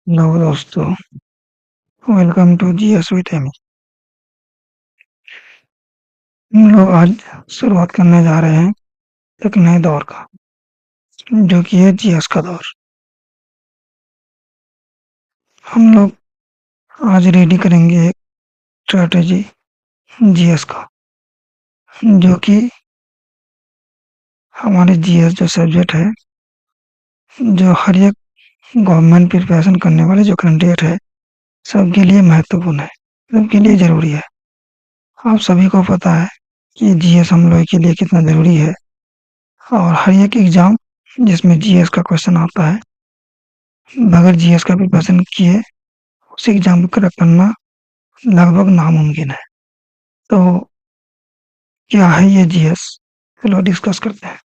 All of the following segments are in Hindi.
हेलो दोस्तों, welcome to GS with Amy. हम लोग आज शुरुआत करने जा रहे हैं एक नए दौर का, जो कि है जीएस का दौर। हम लोग आज रेडी करेंगे एक स्ट्रेटेजी जीएस का, जो कि हमारे जीएस जो सब्जेक्ट है, जो हर एक गवर्नमेंट प्रिपरेशन करने वाले जो कैंडिडेट है, सबके लिए महत्वपूर्ण है, सबके लिए ज़रूरी है। आप सभी को पता है कि जीएस हम लोग के लिए कितना ज़रूरी है, और हर एक एग्ज़ाम जिसमें जीएस का क्वेश्चन आता है, बगैर जीएस का प्रिपरेशन किए उस एग्ज़ाम को क्रैक करना लगभग नामुमकिन है। तो क्या है ये जीएस? चलो डिस्कस करते हैं।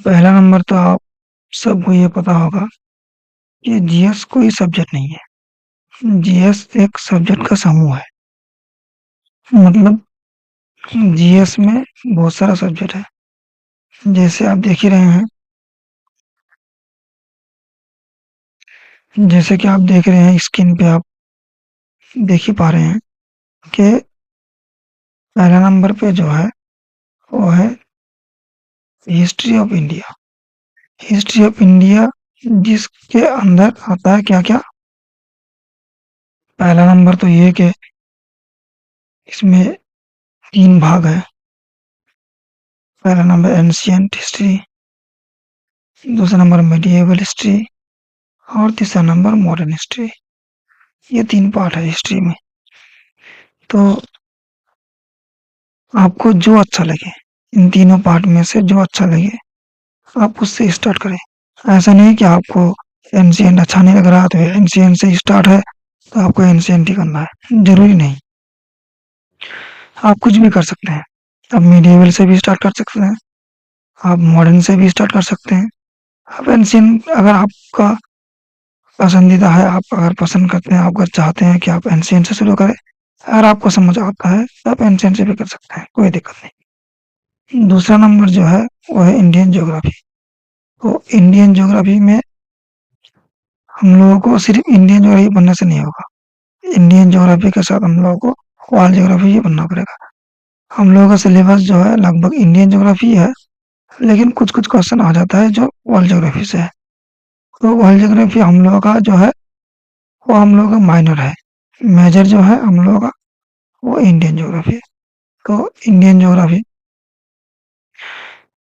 पहला नंबर तो आप सबको ये पता होगा कि जीएस कोई सब्जेक्ट नहीं है। जीएस एक सब्जेक्ट का समूह है। मतलब जीएस में बहुत सारा सब्जेक्ट है। जैसे आप देख ही रहे हैं, जैसे कि आप देख रहे हैं स्क्रीन पे, आप देख ही पा रहे हैं कि पहला नंबर पे जो है वो है history of India. History of India जिसके अंदर आता है क्या-क्या? पहला नंबर तो ये कि इसमें 3 भाग हैं। पहला नंबर एंशिएंट हिस्ट्री, दूसरा नंबर मिडिएवल हिस्ट्री और तीसरा नंबर मॉडर्न हिस्ट्री। ये 3 पार्ट है हिस्ट्री में। तो आपको जो अच्छा लगे, इन तीनों पार्ट में से जो अच्छा लगे, आप उससे स्टार्ट करें। ऐसा नहीं कि आपको एंशिएंट अच्छा नहीं लग रहा तो एंशिएंट से स्टार्ट है तो आपको एंशिएंट ही करना है, ज़रूरी नहीं। आप कुछ भी कर सकते हैं। आप मिडिएवल से भी स्टार्ट कर सकते हैं, आप मॉडर्न से भी स्टार्ट कर सकते हैं। आप एंशिएंट अगर आपका पसंदीदा है, आप अगर पसंद करते हैं, आप अगर चाहते हैं कि आप एंशिएंट से शुरू करें, अगर आपको समझ आता है तो आप एंशिएंट से भी कर सकते हैं, कोई दिक्कत नहीं। दूसरा नंबर जो है वो है इंडियन ज्योग्राफी। तो इंडियन ज्योग्राफी में हम लोगों को सिर्फ इंडियन ज्योग्राफी पढ़ने से नहीं होगा। इंडियन ज्योग्राफी के साथ हम लोगों को वर्ल्ड ज्योग्राफी भी पढ़ना पड़ेगा। हम लोगों का सिलेबस जो है लगभग इंडियन ज्योग्राफी है, लेकिन कुछ-कुछ क्वेश्चन आ जाता है जो वर्ल्ड ज्योग्राफी से है। तो वर्ल्ड ज्योग्राफी हम लोगों का जो है वो हम लोगों का माइनर है। मेजर जो है हम लोगों का वो इंडियन ज्योग्राफी है। तो इंडियन ज्योग्राफी।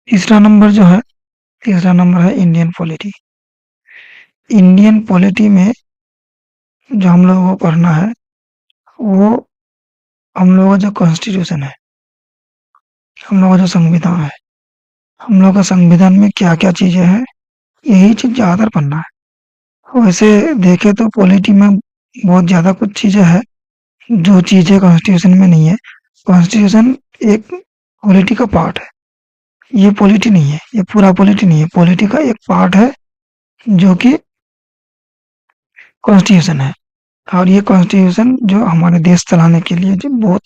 तीसरा नंबर जो है, तीसरा नंबर है इंडियन पॉलिटी। इंडियन पॉलिटी में जो हम लोगों को पढ़ना है वो हम लोगों का जो कॉन्स्टिट्यूशन है, हम लोगों का जो संविधान है, हम लोगों का संविधान में क्या-क्या चीज़ें हैं, यही चीज़ ज़्यादातर पढ़ना है। वैसे देखें तो पॉलिटी में बहुत ज़्यादा कुछ चीज़ें हैं, जो चीज़ें कॉन्स्टिट्यूशन में नहीं है। कॉन्स्टिट्यूशन एक पॉलिटी का पार्ट है। ये पॉलिटी नहीं है, ये पूरा पॉलिटी नहीं है। पॉलिटी का एक पार्ट है जो कि कॉन्स्टिट्यूशन है। और ये कॉन्स्टिट्यूशन जो हमारे देश चलाने के लिए जो बहुत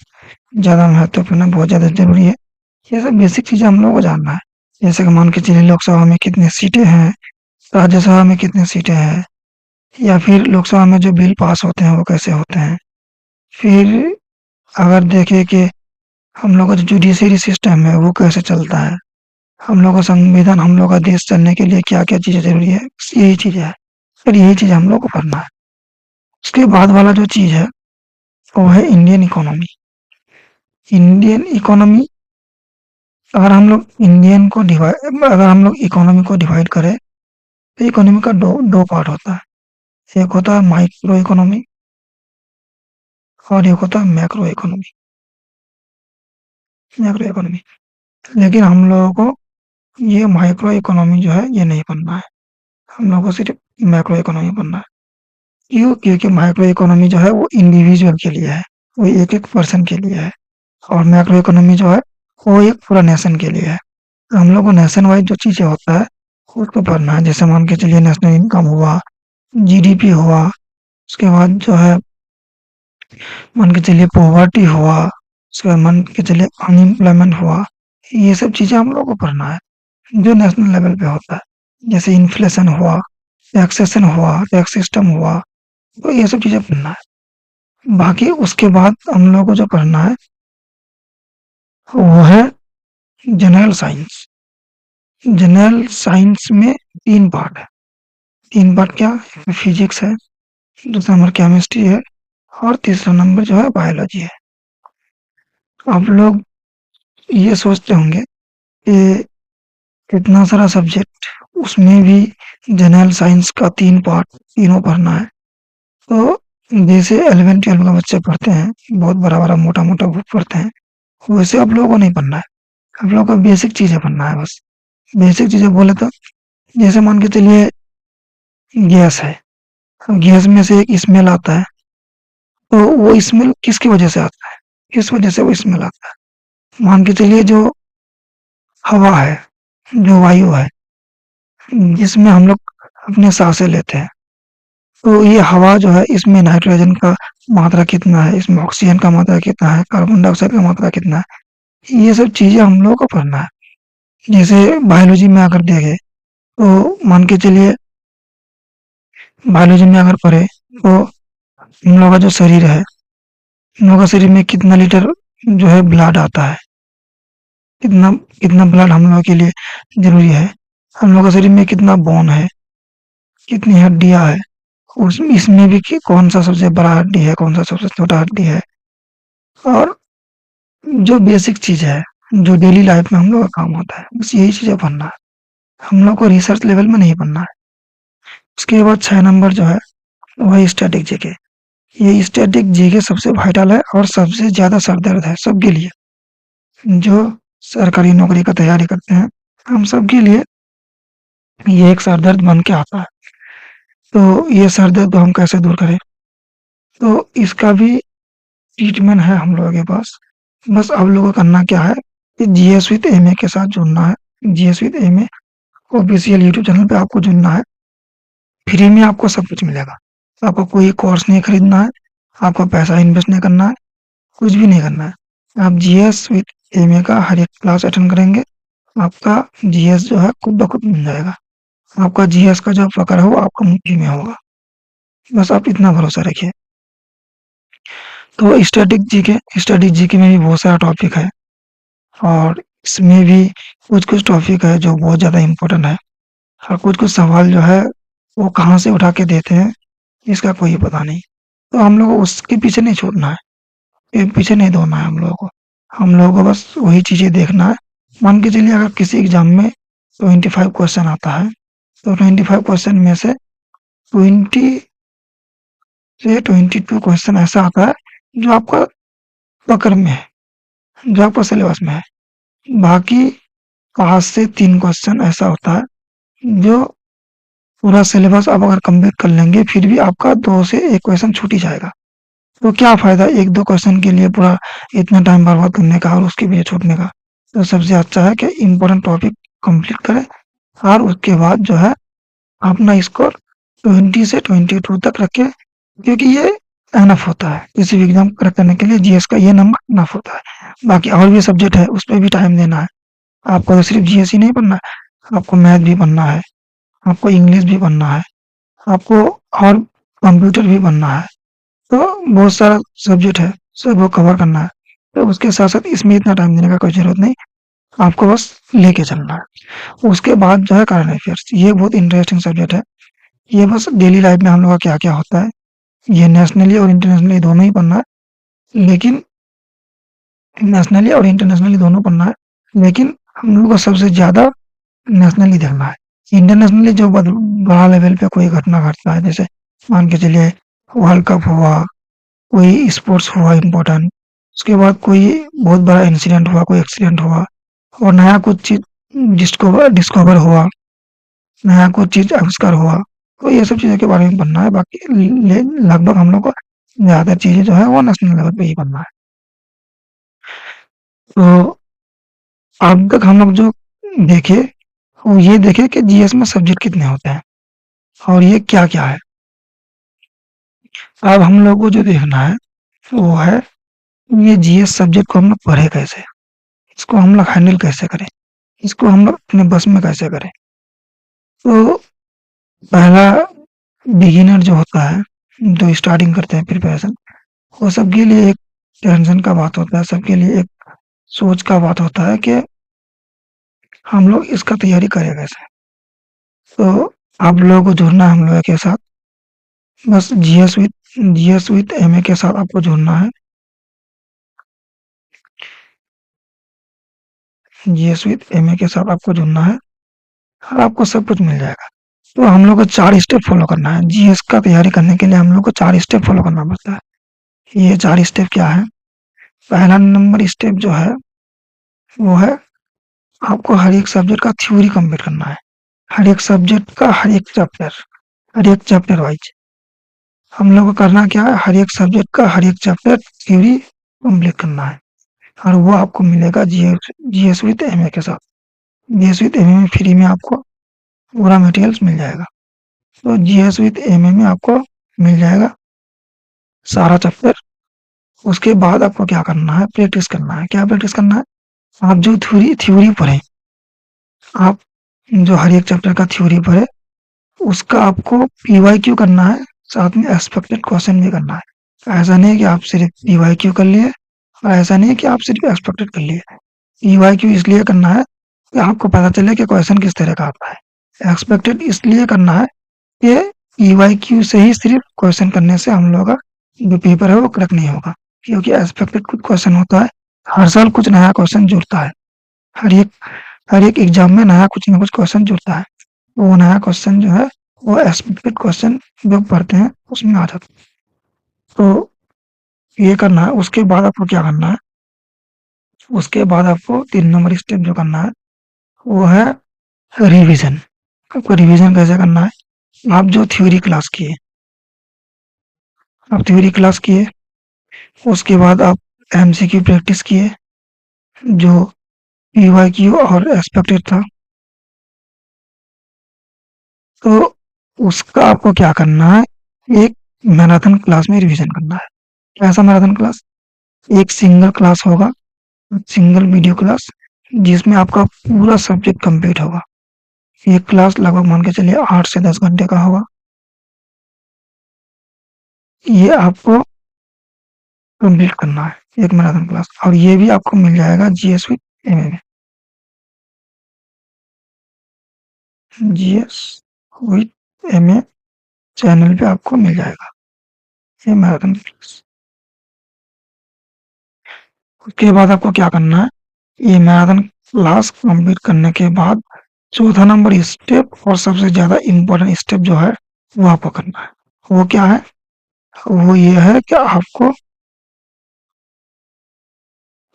ज़्यादा महत्वपूर्ण है, बहुत ज़्यादा ज़रूरी है। ये सब बेसिक चीज़ें हम लोगों को जानना है। जैसे कि मान के चलिए लोकसभा में कितनी सीटें हैं, राज्यसभा में कितनी सीटें हैं, या फिर लोकसभा में जो बिल पास होते हैं वो कैसे होते हैं। फिर अगर देखें कि हम लोग का जो जुडिशरी सिस्टम है वो कैसे चलता है, हम लोग का संविधान, हम लोग का देश चलने के लिए क्या-क्या चीज़ें ज़रूरी है, यही चीज़ें हैं। फिर यही चीज़ हम लोग को पढ़ना है। उसके बाद वाला जो चीज़ है वो है इंडियन इकोनॉमी। इंडियन इकोनॉमी, अगर हम लोग इकोनॉमी को डिवाइड करें तो इकोनॉमी का दो पार्ट होता है। एक होता है माइक्रो इकोनॉमी और एक होता है मैक्रो इकोनॉमी। मैक्रो इकोनॉमी, लेकिन हम लोगों को ये माइक्रो इकोनॉमी जो है ये नहीं पढ़ना है। हम लोगों को सिर्फ मैक्रो इकोनॉमी पढ़ना है। क्यों? क्योंकि माइक्रो इकोनॉमी जो है वो इंडिविजुअल के लिए है, वो एक-एक पर्सन के लिए है, और मैक्रो इकोनॉमी जो है वो एक पूरा नेशन के लिए है। तो हम लोग को नेशन वाइज़ जो चीज़ें होता है उसको पढ़ना है। जैसे मान के चलिए नेशनल इनकम हुआ, जीडीपी हुआ, उसके बाद जो है मान के चलिए पॉवर्टी हुआ, उसके बाद मान के चलिए अनएम्प्लॉयमेंट हुआ। ये सब चीज़ें हम लोग को पढ़ना है, जो नेशनल लेवल पे होता है। जैसे इन्फ्लेशन हुआ, टैक्सेशन हुआ, टैक्स सिस्टम हुआ, तो ये सब चीज़ें पढ़ना है। बाकी उसके बाद हम लोगों को जो पढ़ना है, वो है जनरल साइंस। जनरल साइंस में 3 पार्ट है। 3 पार्ट क्या? फिजिक्स है, दूसरा नंबर केमिस्ट्री है और तीसरा नंबर जो है बायोलॉजी है। आप लोग ये सोचते होंगे कि इतना सारा सब्जेक्ट, उसमें भी जनरल साइंस का 3 पार्ट, तीनों पढ़ना है। तो जैसे 11-12 का बच्चे पढ़ते हैं, बहुत बड़ा-बड़ा, मोटा-मोटा बुक पढ़ते हैं, वैसे आप लोगों को नहीं पढ़ना है। आप लोगों को बेसिक चीज़ें पढ़ना है बस। बेसिक चीज़ें बोले तो जैसे मान के चलिए गैस है, अब गैस में से एक स्मेल आता है, तो वो स्मेल किसकी वजह से आता है? किस वजह से वो स्मेल आता है? मान के चलिए जो हवा है, जो वायु है, जिसमें हम लोग अपने साँसें लेते हैं, तो ये हवा जो है, इसमें नाइट्रोजन का मात्रा कितना है, इसमें ऑक्सीजन का मात्रा कितना है, कार्बन डाइऑक्साइड का मात्रा कितना है, ये सब चीज़ें हम लोगों को पढ़ना है। जैसे बायोलॉजी में अगर देखें, तो मान के चलिए बायोलॉजी में अगर पढ़े, तो हम लोग का जो शरीर है, हम लोग का शरीर में कितना लीटर जो है ब्लड आता है, कितना कितना ब्लड हम लोगों के लिए ज़रूरी है, हम लोग का शरीर में कितना बोन है, कितनी हड्डियाँ हैं, उसमें इसमें भी कि कौन-सा सबसे बड़ा हड्डी है, कौन-सा सबसे छोटा हड्डी है, और जो बेसिक चीज़ है, जो डेली लाइफ में हम लोग का काम आता है, बस यही चीज़ें पढ़ना है। हम लोग को रिसर्च लेवल में नहीं पढ़ना है। उसके बाद 6 नंबर जो है, वो है स्टैटिक जीके। ये स्टैटिक जीके सबसे वाइटल है और सबसे ज़्यादा सर दर्द है सबके लिए, जो सरकारी नौकरी का तैयारी करते हैं, हम सबके लिए ये एक सर दर्द बन के आता है। तो ये सर दर्द को हम कैसे दूर करें? तो इसका भी ट्रीटमेंट है हम लोगों के पास। बस आप लोगों को करना क्या है कि जीएस विद एमए के साथ जुड़ना है। GS with MA official YouTube channel पे आपको जुड़ना है। फ्री में आपको सब कुछ मिलेगा। आपको कोई कोर्स नहीं खरीदना है, आपको पैसा इन्वेस्ट नहीं करना है, कुछ भी नहीं करना है। आप जीएस विद एमए का हर एक क्लास अटेंड करेंगे, आपका जीएस जो है खुद ब खुद मिल जाएगा। आपका जीएस का जो पकड़ है वो आपका मुट्ठी में होगा। बस आप इतना भरोसा रखिए। तो स्टैटिक जीके में भी बहुत सारा टॉपिक है और इसमें भी कुछ-कुछ टॉपिक है जो बहुत ज़्यादा इम्पोर्टेंट है और कुछ-कुछ सवाल जो है वो कहाँ से उठा के देते हैं, इसका कोई पता नहीं। तो हम लोगों को उसके पीछे नहीं छूटना है, ये पीछे नहीं दौड़ना है हम लोगों को। हम लोगों को बस वही चीज़ें देखना है। मान के चलिए अगर किसी एग्ज़ाम में 25 क्वेश्चन आता है, तो 25 क्वेश्चन में से 20 से 22 क्वेश्चन ऐसा आता है जो आपका पकड़ में है, जो आपका सिलेबस में है। बाकी 5 से 3 क्वेश्चन ऐसा होता है जो पूरा सिलेबस आप अगर कंप्लीट कर लेंगे फिर भी आपका 2 से 1 क्वेश्चन छूट ही जाएगा। तो क्या फ़ायदा 1-2 क्वेश्चन के लिए पूरा इतना टाइम बर्बाद करने का और उसके पीछे छूटने का। तो सबसे अच्छा है कि इम्पोर्टेंट टॉपिक कंप्लीट करें और उसके बाद जो है अपना स्कोर 20 से 22 तक रखें, क्योंकि ये इनफ होता है। किसी भी एग्ज़ाम क्रैक करने के लिए जीएस का ये नंबर इनफ होता है। बाकी और भी सब्जेक्ट है, उसपे भी टाइम देना है। आपको तो सिर्फ़ जीएस ही नहीं पढ़ना है, आपको मैथ भी पढ़ना है, आपको इंग्लिश भी पढ़ना है, आपको और कंप्यूटर भी पढ़ना है। तो बहुत सारा सब्जेक्ट है, सबको कवर करना है। तो उसके साथ-साथ इसमें इतना टाइम देने का कोई ज़रूरत नहीं, आपको बस लेके चलना है। उसके बाद जो है करंट अफेयर्स, ये बहुत इंटरेस्टिंग सब्जेक्ट है। ये बस डेली लाइफ में हम लोग का क्या-क्या होता है, ये नेशनली और इंटरनेशनली दोनों ही पढ़ना है। लेकिन नेशनली और इंटरनेशनली दोनों पढ़ना है, लेकिन हम लोग को सबसे ज़्यादा नेशनली देखना है। इंटरनेशनली जो बड़ा लेवल पे कोई घटना घटता है, जैसे मान के चलिए वर्ल्ड कप हुआ, कोई स्पोर्ट्स हुआ इम्पोर्टेंट, उसके बाद कोई बहुत बड़ा इंसिडेंट हुआ, कोई एक्सीडेंट हुआ और नया कुछ चीज़ डिस्कवर डिस्कवर हुआ, नया कुछ चीज़ आविष्कार हुआ, तो ये सब चीज़ों के बारे में पढ़ना है। बाकी ले लगभग हम लोग को ज़्यादा चीज़ें जो है वो नेशनल लेवल पे ही पढ़ना है। तो अब तक हम लोग जो देखे, वो ये देखे कि जीएस में सब्जेक्ट कितने होते हैं और ये क्या-क्या है। अब हम लोग को जो देखना है, वो है ये जीएस सब्जेक्ट को हम लोग पढ़े कैसे? इसको हम लोग हैंडल कैसे करें? इसको हम लोग अपने बस में कैसे करें? तो पहला बिगिनर जो होता है, जो स्टार्टिंग करते हैं प्रिपरेशन, वो सबके लिए एक टेंशन का बात होता है, सबके लिए एक सोच का बात होता है कि हम लोग इसका तैयारी करें कैसे। तो आप लोगों को जुड़ना है हम लोगों के साथ, बस जीएस विथ एमए के साथ आपको जुड़ना है। जीएस विथ एमए के साथ आपको जुड़ना है और आपको सब कुछ मिल जाएगा। तो हम लोग को 4 स्टेप फॉलो करना है। जीएस का तैयारी करने के लिए हम लोग को 4 स्टेप फॉलो करना पड़ता है। ये 4 स्टेप क्या है? पहला नंबर स्टेप जो है, वो है आपको हर एक सब्जेक्ट का थ्योरी कंप्लीट करना है। हर एक सब्जेक्ट का हर एक चैप्टर वाइज हम लोग को करना क्या है, हर एक सब्जेक्ट का हर एक चैप्टर थ्योरी कंप्लीट करना है और वो आपको मिलेगा जीएस विथ एमए के साथ। जीएस विथ एमए में फ्री में आपको पूरा मटेरियल्स मिल जाएगा। तो जीएस विथ एमए में आपको मिल जाएगा सारा चैप्टर। उसके बाद आपको क्या करना है, प्रैक्टिस करना है। क्या प्रैक्टिस करना है? आप जो थ्योरी थ्योरी पढ़े, आप जो हर एक चैप्टर का थ्योरी पढ़े, उसका आपको पीवाईक्यू करना है, साथ में एक्सपेक्टेड क्वेश्चन भी करना है। ऐसा नहीं है कि आप सिर्फ पीवाईक्यू कर लिए और ऐसा नहीं है कि आप सिर्फ एक्सपेक्टेड कर लिए। पीवाईक्यू इसलिए करना है कि आपको पता चले कि क्वेश्चन किस तरह का आता है। एक्सपेक्टेड इसलिए करना है कि पीवाईक्यू से ही सिर्फ क्वेश्चन करने से हम लोग का जो पेपर है वो क्रैक नहीं होगा, क्योंकि एक्सपेक्टेड कुछ क्वेश्चन होता है, हर साल कुछ नया क्वेश्चन जुड़ता है। हर एक हर एक एग्जाम में नया कुछ ना कुछ क्वेश्चन जुड़ता है। तो वो नया क्वेश्चन जो है, वो एक्सपेक्टेड क्वेश्चन जो पढ़ते हैं उसमें आ जाता है। तो ये करना है। उसके बाद आपको क्या करना है? उसके बाद आपको 3 नंबर स्टेप जो करना है, वो है रिवीजन। आपको रिवीजन कैसे करना है? आप जो थ्योरी क्लास किए, आप थ्योरी क्लास किए, उसके बाद आप एमसीक्यू प्रैक्टिस किए, जो पीवाईक्यू और एक्सपेक्टेड था। तो उसका आपको क्या करना है, एक मैराथन क्लास में रिवीजन करना है। कैसा मैराथन क्लास? एक सिंगल क्लास होगा, सिंगल वीडियो क्लास, जिसमें आपका पूरा सब्जेक्ट कंप्लीट होगा। ये क्लास लगभग मान के चलिए 8 से 10 घंटे का होगा। ये आपको कंप्लीट करना है, एक मैराथन क्लास, और ये भी आपको मिल जाएगा जीएस विथ एमए में। जीएस विथ एमए चैनल पे आपको मिल जाएगा ये मैराथन क्लास। उसके बाद आपको क्या करना है, ये मैराथन क्लास कंप्लीट करने के बाद चौथा नंबर स्टेप और सबसे ज्यादा इम्पोर्टेंट स्टेप जो है, वो आपको करना है। वो क्या है? वो ये है कि आपको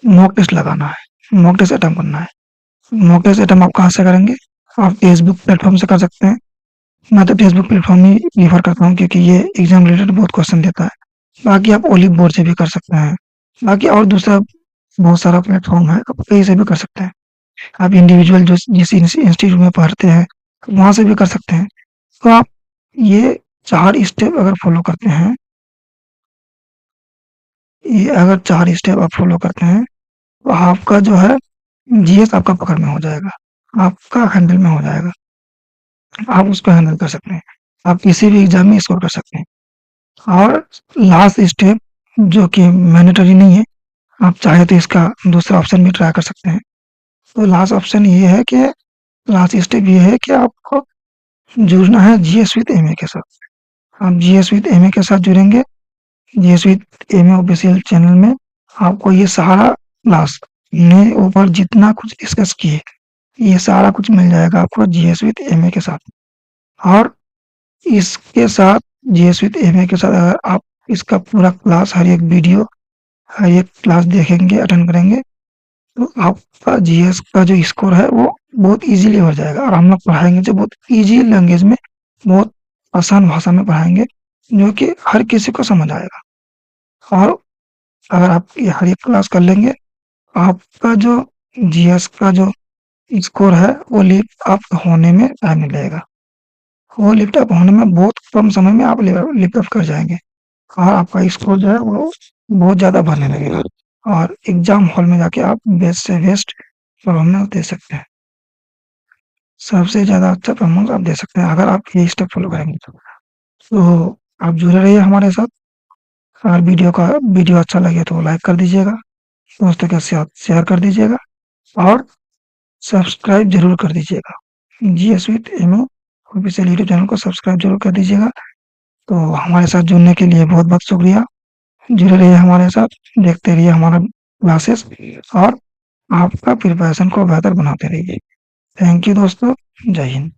मॉक टेस्ट लगाना है, मॉक टेस्ट अटेम्प्ट करना है। मॉक टेस्ट अटेम्प्ट आप कहाँ से करेंगे? आप फेसबुक प्लेटफॉर्म से कर सकते हैं। मैं तो फेसबुक प्लेटफॉर्म ही प्रीफर करता हूँ, क्योंकि ये एग्जाम रिलेटेड बहुत क्वेश्चन देता है। बाकी आप ओलिव बोर्ड से भी कर सकते हैं। बाकी और दूसरा बहुत सारा प्लेटफॉर्म है, आप कहीं से भी कर सकते हैं। आप इंडिविजुअल जो जिस इंस्टीट्यूट में पढ़ते हैं, वहाँ से भी कर सकते हैं। तो आप ये 4 स्टेप अगर फॉलो करते हैं, ये अगर 4 स्टेप आप फॉलो करते हैं, तो आपका जो है जीएस आपका पकड़ में हो जाएगा, आपका हैंडल में हो जाएगा। आप उसको हैंडल कर सकते हैं, आप किसी भी एग्जाम में स्कोर कर सकते हैं। और लास्ट स्टेप जो कि मैंडेटरी नहीं है, आप चाहे तो इसका दूसरा ऑप्शन भी ट्राई कर सकते हैं। तो लास्ट ऑप्शन ये है कि लास्ट स्टेप ये है कि आपको जुड़ना है जीएस विथ एमए के साथ। आप जीएस विथ एमए के साथ जुड़ेंगे, GS with MA official channel में आपको ये सारा क्लास ने ऊपर जितना कुछ डिस्कस किए, ये सारा कुछ मिल जाएगा आपको जीएस विथ एमए के साथ। और इसके साथ जीएस विथ एमए के साथ अगर आप इसका पूरा क्लास, हर एक वीडियो, हर एक क्लास देखेंगे, अटेंड करेंगे, तो आपका जीएस का जो स्कोर है वो बहुत इजीली बढ़ जाएगा। और हम लोग पढ़ाएंगे जो बहुत इजी लैंग्वेज में, बहुत आसान भाषा में पढ़ाएंगे, जो कि हर किसी को समझ आएगा। और अगर आप ये हर एक क्लास कर लेंगे, आपका जो जीएस का जो स्कोर है वो लिफ्ट अप होने में टाइम नहीं लगेगा। वो लिफ्ट अप होने में बहुत कम समय में आप लिफ्ट अप कर जाएंगे और आपका स्कोर जो है वो बहुत ज़्यादा बढ़ने लगेगा। और एग्जाम हॉल में जाके आप बेस्ट से बेस्ट परफॉर्मेंस दे सकते हैं। सबसे ज़्यादा अच्छा परफॉर्मेंस आप दे सकते हैं अगर आप ये स्टेप फॉलो करेंगे तो। तो आप जुड़े रहिए हमारे साथ। और वीडियो अच्छा लगे तो लाइक कर दीजिएगा, दोस्तों के साथ शेयर कर दीजिएगा और सब्सक्राइब ज़रूर कर दीजिएगा। GS with MO official YouTube channel को सब्सक्राइब ज़रूर कर दीजिएगा। तो हमारे साथ जुड़ने के लिए बहुत-बहुत शुक्रिया। जुड़े रहिए हमारे साथ, देखते रहिए हमारा क्लासेस और आपका प्रिपरेशन को बेहतर बनाते रहिए। थैंक यू दोस्तों, जय हिंद।